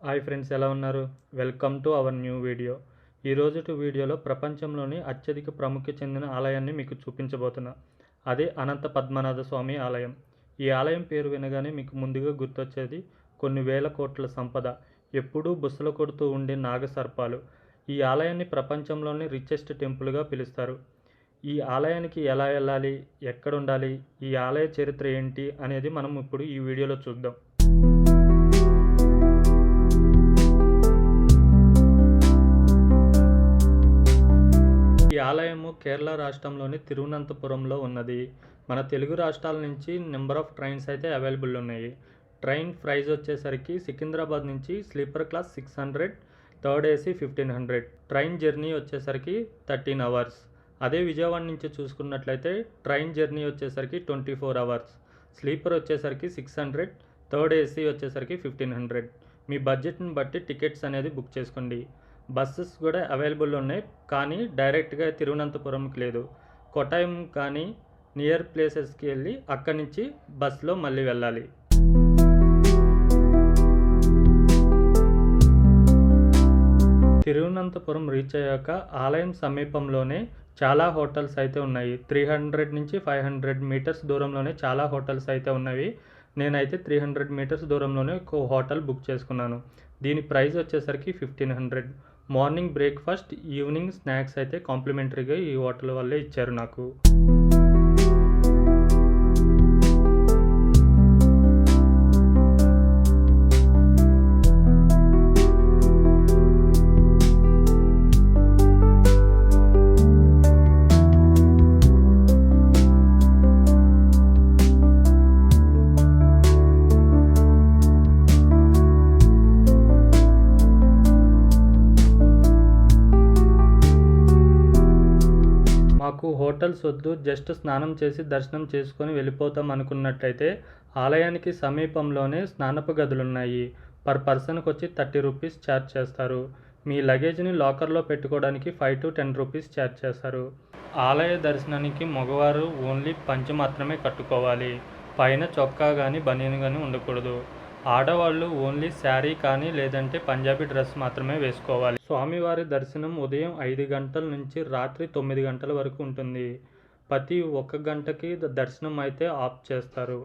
Hi friends, ఎలా ఉన్నారు? Welcome to our new video. ఈరోజు వీడియోలో ప్రపంచంలోని అత్యధిక ప్రాముఖ్యత చెందిన ఆలయాన్ని మీకు చూపించబోతున్నా. అదే అనంత పద్మనాభ స్వామి ఆలయం. ఈ ఆలయం పేరు వినగానే మీకు ముందుగా గుర్తొచ్చేది కొన్ని వేల కోట్ల సంపద, ఎప్పుడూ బుసలు కొడుతూ ఉండే నాగసర్పాలు. ఈ ఆలయాన్ని ప్రపంచంలోని రిచెస్ట్ టెంపుల్గా పిలుస్తారు. ఈ ఆలయానికి ఎలా వెళ్ళాలి, ఎక్కడ ఉండాలి, ఈ ఆలయ చరిత్ర ఏంటి అనేది మనం ఇప్పుడు ఈ వీడియోలో చూద్దాం. ఈ ఆలయము కేరళ రాష్ట్రంలోని తిరువనంతపురంలో ఉన్నది. మన తెలుగు రాష్ట్రాల నుంచి నెంబర్ ఆఫ్ ట్రైన్స్ అయితే అవైలబుల్ ఉన్నాయి. ట్రైన్ ప్రైస్ వచ్చేసరికి సికింద్రాబాద్ నుంచి sleeper class 600, third AC 1500. Train journey వచ్చేసరికి 13 అవర్స్. అదే విజయవాడ నుంచి చూసుకున్నట్లయితే ట్రైన్ జర్నీ వచ్చేసరికి 24 అవర్స్. స్లీపర్ వచ్చేసరికి 600, థర్డ్ ఏసీ వచ్చేసరికి 1500. మీ బడ్జెట్ని బట్టి టికెట్స్ అనేది బుక్ చేసుకోండి. బస్సెస్ కూడా అవైలబుల్ ఉన్నాయి, కానీ డైరెక్ట్గా తిరువనంతపురంకి లేదు. కొట్టాయం కానీ నియర్ ప్లేసెస్కి వెళ్ళి అక్కడి నుంచి బస్సులో మళ్ళీ వెళ్ళాలి. తిరువనంతపురం రీచ్ అయ్యాక ఆలయం సమీపంలోనే చాలా హోటల్స్ అయితే ఉన్నాయి. 300 నుంచి 500 మీటర్స్ దూరంలోనే చాలా హోటల్స్ అయితే ఉన్నవి. నేనైతే 300 మీటర్స్ దూరంలోనే ఒక హోటల్ బుక్ చేసుకున్నాను. దీని ప్రైస్ వచ్చేసరికి 1500. మార్నింగ్ బ్రేక్ఫాస్ట్, ఈవినింగ్ స్నాక్స్ అయితే కాంప్లిమెంటరీగా ఈ హోటల్ వాళ్ళే ఇచ్చారు నాకు. మాకు హోటల్స్ వద్దు, జస్ట్ స్నానం చేసి దర్శనం చేసుకొని వెళ్ళిపోతాం అనుకున్నట్లయితే ఆలయానికి సమీపంలోనే స్నానపు గదులున్నాయి. పర్ పర్సన్కి వచ్చి 30 రూపీస్ ఛార్జ్ చేస్తారు. మీ లగేజ్ని లాకర్లో పెట్టుకోవడానికి 5 to 10 రూపీస్ ఛార్జ్ చేస్తారు. ఆలయ దర్శనానికి మగవారు ఓన్లీ పంచె మాత్రమే కట్టుకోవాలి. పైన చొక్కా కానీ బనీన్ కానీ ఉండకూడదు. ఆడవాళ్ళు ఓన్లీ శారీ కానీ లేదంటే పంజాబీ డ్రెస్ మాత్రమే వేసుకోవాలి. స్వామివారి దర్శనం ఉదయం 5 గంటల నుంచి రాత్రి 9 గంటల వరకు ఉంటుంది. ప్రతి 1 గంటకి దర్శనం అయితే ఆఫ్ చేస్తారు.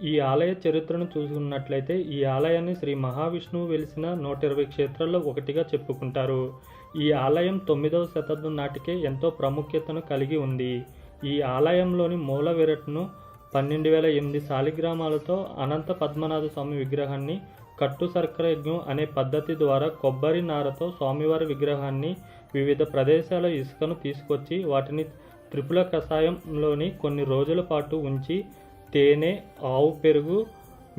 ఈ ఆలయ చరిత్రను చూసుకున్నట్లయితే ఈ ఆలయాన్ని శ్రీ మహావిష్ణువు వెలిసిన 120 క్షేత్రాల్లో ఒకటిగా చెప్పుకుంటారు. ఈ ఆలయం 9వ శతాబ్దం నాటికే ఎంతో ప్రాముఖ్యతను కలిగి ఉంది. ఈ ఆలయంలోని మూల విరాట్ను 12,008 శాలిగ్రామాలతో అనంత పద్మనాభ స్వామి విగ్రహాన్ని కట్టు సర్కర యజ్ఞం అనే పద్ధతి ద్వారా కొబ్బరి నారతో స్వామివారి విగ్రహాన్ని వివిధ ప్రదేశాల ఇసుకను తీసుకొచ్చి వాటిని త్రిపుల కషాయంలోని కొన్ని రోజుల పాటు ఉంచి తేనె, ఆవు పెరుగు,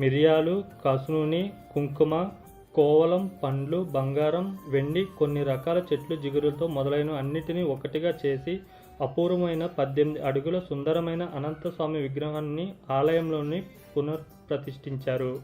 మిరియాలు, కసునూనె, కుంకుమ, కోవలం, పండ్లు, బంగారం, వెండి, కొన్ని రకాల చెట్లు జిగురులతో మొదలైన అన్నిటినీ ఒకటిగా చేసి అపూర్వమైన 18 అడుగుల సుందరమైన అనంత స్వామి విగ్రహాన్ని ఆలయంలోని పునఃప్రతిష్ఠించారు.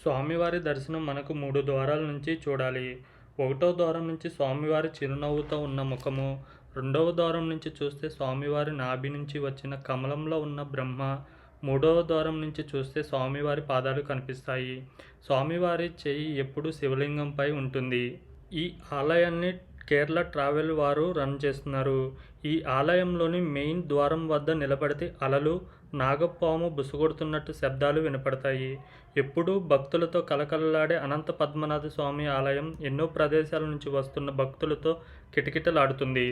స్వామివారి దర్శనం మనకు 3 ద్వారాల నుంచి చూడాలి. 1వ ద్వారం నుంచి స్వామివారి చిరునవ్వుతో ఉన్న ముఖము, 2వ ద్వారం నుంచి చూస్తే స్వామివారి నాభి నుంచి వచ్చిన కమలంలో ఉన్న బ్రహ్మ, 3వ ద్వారం నుంచి చూస్తే స్వామివారి పాదాలు కనిపిస్తాయి. స్వామివారి చెయ్యి ఎప్పుడు శివలింగంపై ఉంటుంది. ఈ ఆలయాన్ని కేరళ ట్రావెల్ వారు రన్ చేస్తున్నారు. ఈ ఆలయంలోని మెయిన్ ద్వారం వద్ద నిలబడితే అలలు నాగపాము బుసగొడుతున్నట్టు శబ్దాలు వినపడతాయి. ఎప్పుడూ భక్తులతో కలకలలాడే అనంత పద్మనాభ స్వామి ఆలయం ఎన్నో ప్రదేశాల నుంచి వస్తున్న భక్తులతో కిటకిటలాడుతుంది.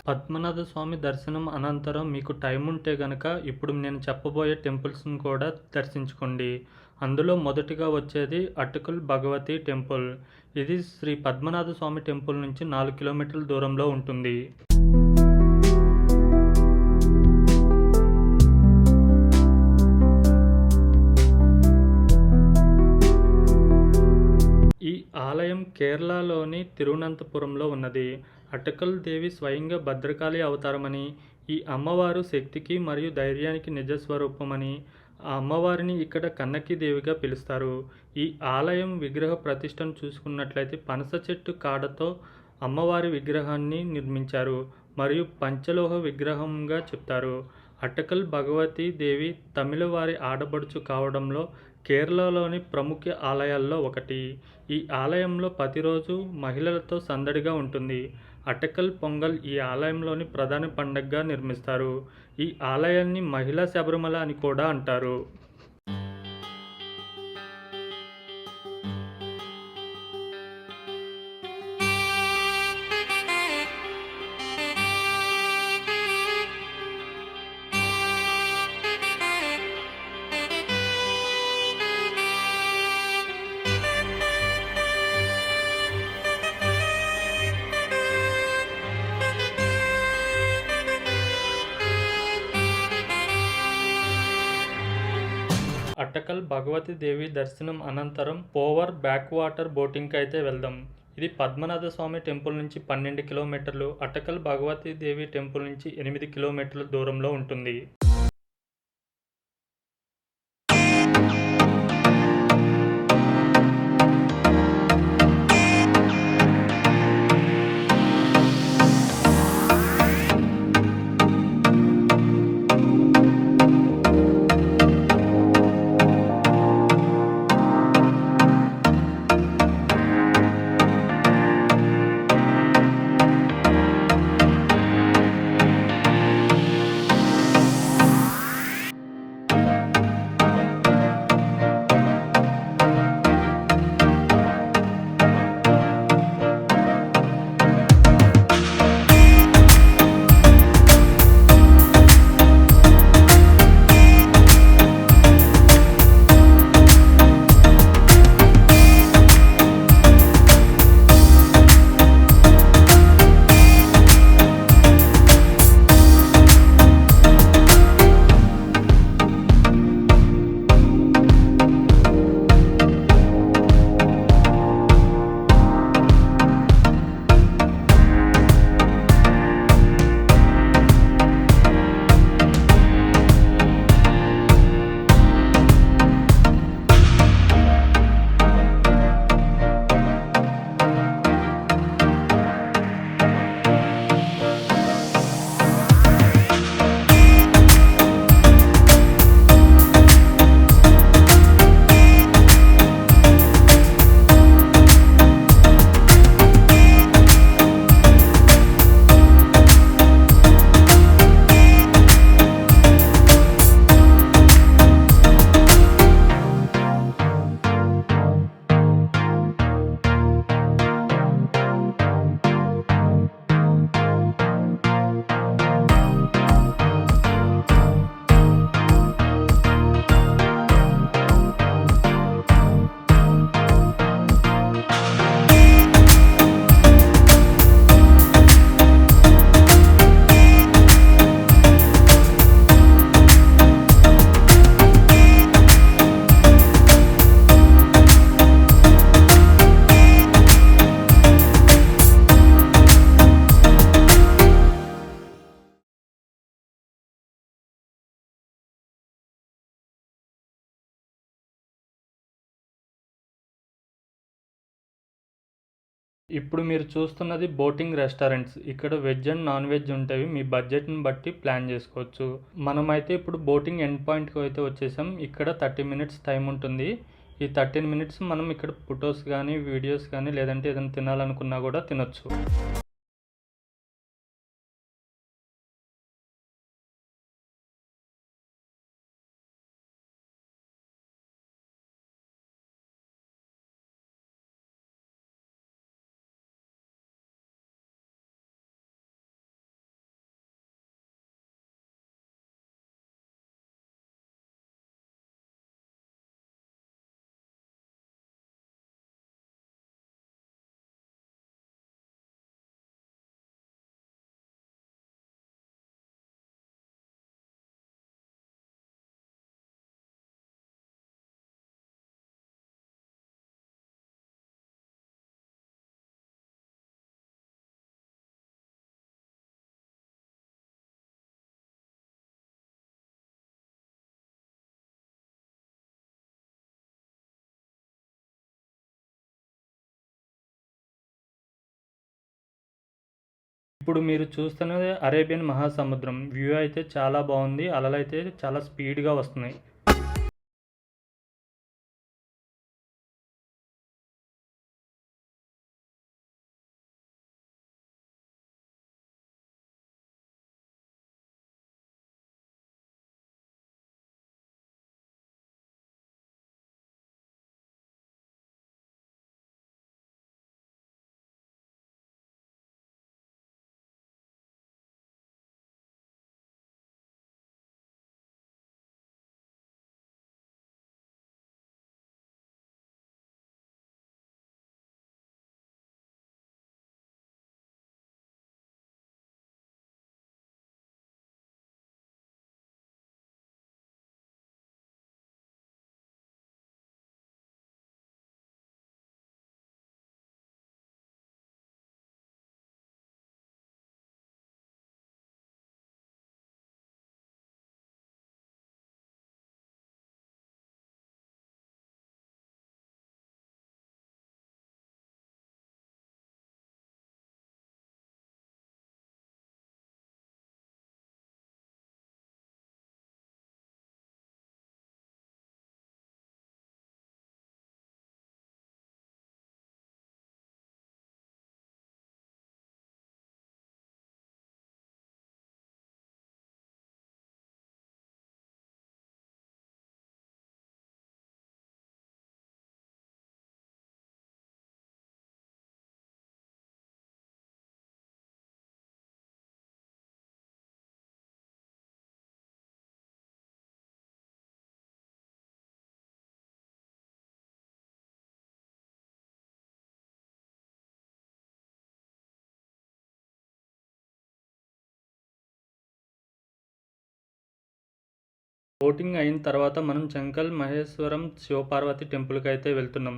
పద్మనాభ స్వామి దర్శనం అనంతరం మీకు టైం ఉంటే గనక ఇప్పుడు నేను చెప్పబోయే టెంపుల్స్ని కూడా దర్శించుకోండి. అందులో మొదటిగా వచ్చేది అటుకుల్ భగవతి టెంపుల్. ఇది శ్రీ పద్మనాభ స్వామి టెంపుల్ నుంచి 4 కిలోమీటర్ల దూరంలో ఉంటుంది. ఈ ఆలయం కేరళలోని తిరువనంతపురంలో ఉన్నది. అటుకల్ దేవి స్వయంగా భద్రకాళి అవతారమని, ఈ అమ్మవారు శక్తికి మరియు ధైర్యానికి నిజస్వరూపమని, ఆ అమ్మవారిని ఇక్కడ కన్నకి దేవిగా పిలుస్తారు. ఈ ఆలయం విగ్రహ ప్రతిష్టను చూసుకున్నట్లయితే పనస చెట్టు కాడతో అమ్మవారి విగ్రహాన్ని నిర్మించారు మరియు పంచలోహ విగ్రహంగా చెప్తారు. అటకల్ భగవతి దేవి తమిళ వారి ఆడబడుచు కావడంలో కేరళలోని ప్రముఖ ఆలయాల్లో ఒకటి. ఈ ఆలయంలో ప్రతిరోజు మహిళలతో సందడిగా ఉంటుంది. అటకల్ పొంగల్ ఈ ఆలయంలోని ప్రధాన పండగగా నిర్మిస్తారు. ఈ ఆలయాన్ని మహిళా శబరిమల అని కూడా అంటారు. అటకల్ భగవతి దేవి దర్శనం అనంతరం పోవర్ బ్యాక్ వాటర్ బోటింగ్కి అయితే వెళ్దాం. ఇది పద్మనాభ స్వామి టెంపుల్ నుంచి 12 కిలోమీటర్లు, అటకల్ భగవతి దేవి టెంపుల్ నుంచి 8 కిలోమీటర్ల దూరంలో ఉంటుంది. ఇప్పుడు మీరు చూస్తున్నది బోటింగ్ రెస్టారెంట్స్. ఇక్కడ వెజ్ అండ్ నాన్ వెజ్ ఉంటాయి. మీ బడ్జెట్ని బట్టి ప్లాన్ చేసుకోవచ్చు. మనమైతే ఇప్పుడు బోటింగ్ ఎండ్ పాయింట్కి అయితే వచ్చేసాం. ఇక్కడ 30 మినిట్స్ టైం ఉంటుంది. ఈ 13 మినిట్స్ మనం ఇక్కడ ఫొటోస్ కానీ వీడియోస్ కానీ లేదంటే ఏదైనా తినాలనుకున్నా కూడా తినొచ్చు. ఇప్పుడు మీరు చూస్తున్నది అరేబియన్ మహాసముద్రం. వ్యూ అయితే చాలా బాగుంది. అలలు అయితే చాలా స్పీడ్గా వస్తున్నాయి. బోటింగ్ అయిన తర్వాత మనం చంకల్ మహేశ్వరం శివపార్వతి టెంపుల్కి అయితే వెళ్తున్నాం.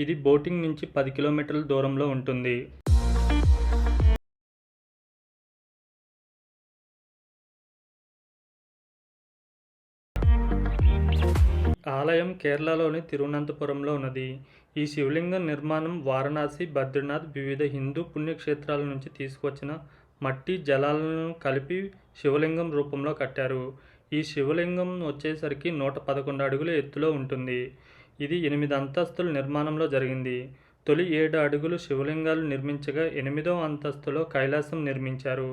ఇది బోటింగ్ నుంచి 10 కిలోమీటర్ల దూరంలో ఉంటుంది. ఆలయం కేరళలోని తిరువనంతపురంలో ఉన్నది. ఈ శివలింగం నిర్మాణం వారణాసి, బద్రీనాథ్, వివిధ హిందూ పుణ్యక్షేత్రాల నుంచి తీసుకొచ్చిన మట్టి జలాలను కలిపి శివలింగం రూపంలో కట్టారు. ఈ శివలింగం వచ్చేసరికి 111 అడుగుల ఎత్తులో ఉంటుంది. ఇది 8 అంతస్తుల నిర్మాణంలో జరిగింది. తొలి 7 అడుగులు శివలింగాలు నిర్మించగా 8వ అంతస్తులో కైలాసం నిర్మించారు.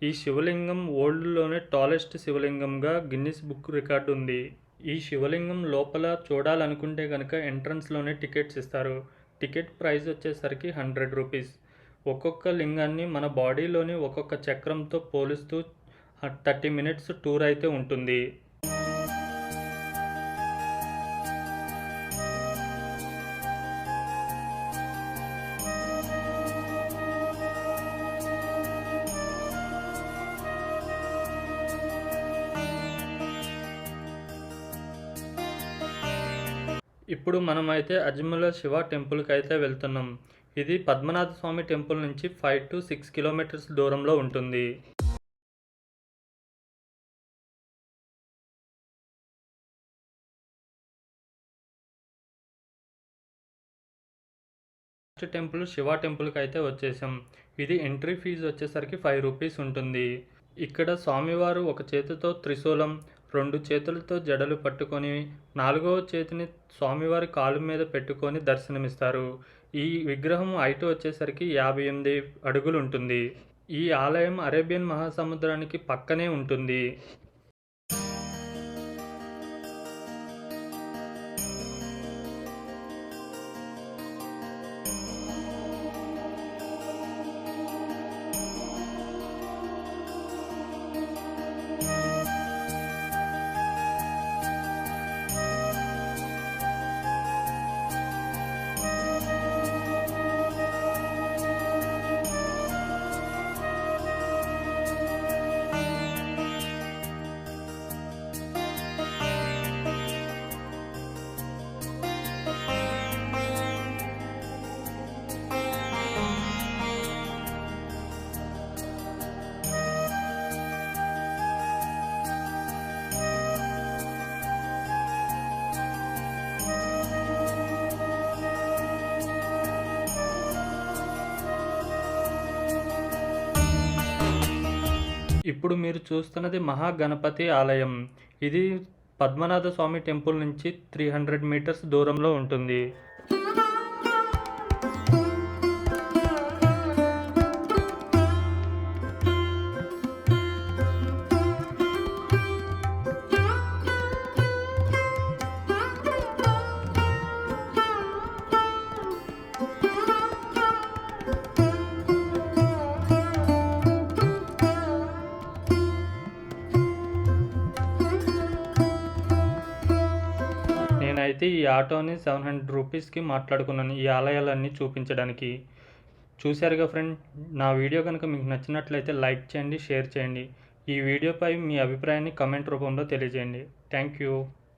ఈ శివలింగం వరల్డ్లోనే టాలెస్ట్ శివలింగంగా గిన్నిస్ బుక్ రికార్డు ఉంది. ఈ శివలింగం లోపల చూడాలనుకుంటే కనుక ఎంట్రన్స్లోనే టికెట్స్ ఇస్తారు. టికెట్ ప్రైస్ వచ్చేసరికి 100 రూపీస్. ఒక్కొక్క లింగాన్ని మన బాడీలోని ఒక్కొక్క చక్రంతో పోలుస్తూ 30 మినిట్స్ టూర్ అయితే ఉంటుంది. ఇప్పుడు మనమైతే అజ్మల శివ టెంపుల్కి అయితే వెళ్తున్నాం. ఇది పద్మనాభ స్వామి టెంపుల్ నుంచి 5 to 6 కిలోమీటర్స్ దూరంలో ఉంటుంది. నెక్స్ట్ టెంపుల్ శివ టెంపుల్కి అయితే వచ్చేసాం. ఇది ఎంట్రీ ఫీజు వచ్చేసరికి 5 రూపీస్ ఉంటుంది. ఇక్కడ స్వామివారు ఒక చేతితో త్రిశూలం, 2 చేతులతో జడలు పట్టుకొని 4వ చేతిని స్వామివారి కాలు మీద పెట్టుకొని దర్శనమిస్తారు. ఈ విగ్రహం హైట్ వచ్చేసరికి 58 అడుగులు ఉంటుంది. ఈ ఆలయం అరేబియన్ మహాసముద్రానికి పక్కనే ఉంటుంది. ఇప్పుడు మీరు చూస్తున్నది మహాగణపతి ఆలయం. ఇది పద్మనాభ స్వామి టెంపుల్ నుంచి 300 మీటర్స్ దూరంలో ఉంటుంది. నేనైతే ఈ ఆటోని 700 రూపీస్కి మాట్లాడుకున్నాను ఈ ఆలయాలన్నీ చూపించడానికి. చూశారుగా ఫ్రెండ్, నా వీడియో కనుక మీకు నచ్చినట్లయితే లైక్ చేయండి, షేర్ చేయండి. ఈ వీడియోపై మీ అభిప్రాయాన్ని కమెంట్ రూపంలో తెలియజేయండి. Thank you.